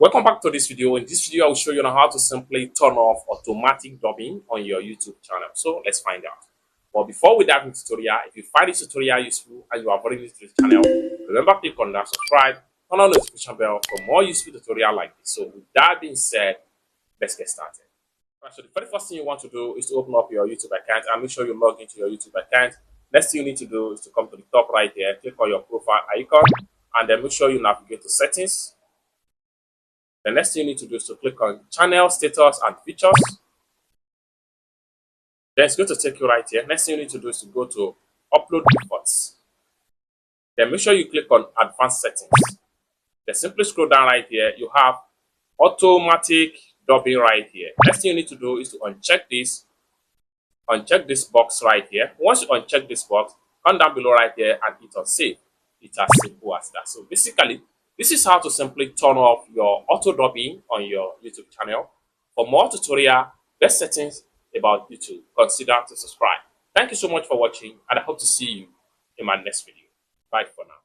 Welcome back to this video. In this video, I will show you how to simply turn off automatic dubbing on your YouTube channel. So let's find out. But before we dive into the tutorial, if you find this tutorial useful and you are very new to this channel, remember click on that subscribe, turn on the notification bell for more useful tutorial like this. So with that being said, let's get started. Right, so the very first thing you want to do is to open up your YouTube account and make sure you log into your YouTube account. Next thing you need to do is to come to the top right here, click on your profile icon, and then make sure you navigate to settings. The next thing you need to do is to click on channel status and features. Then it's going to take you right here. Next thing you need to do is to go to upload defaults. Then make sure you click on advanced settings. Then simply scroll down right here. You have automatic dubbing right here. Next thing you need to do is to uncheck this. Uncheck this box right here. Once you uncheck this box, come down below right here and hit on save. It's as simple as that. So basically, this is how to simply turn off your auto dubbing on your YouTube channel. For more tutorial, best settings about YouTube, consider to subscribe. Thank you so much for watching, and I hope to see you in my next video. Bye for now.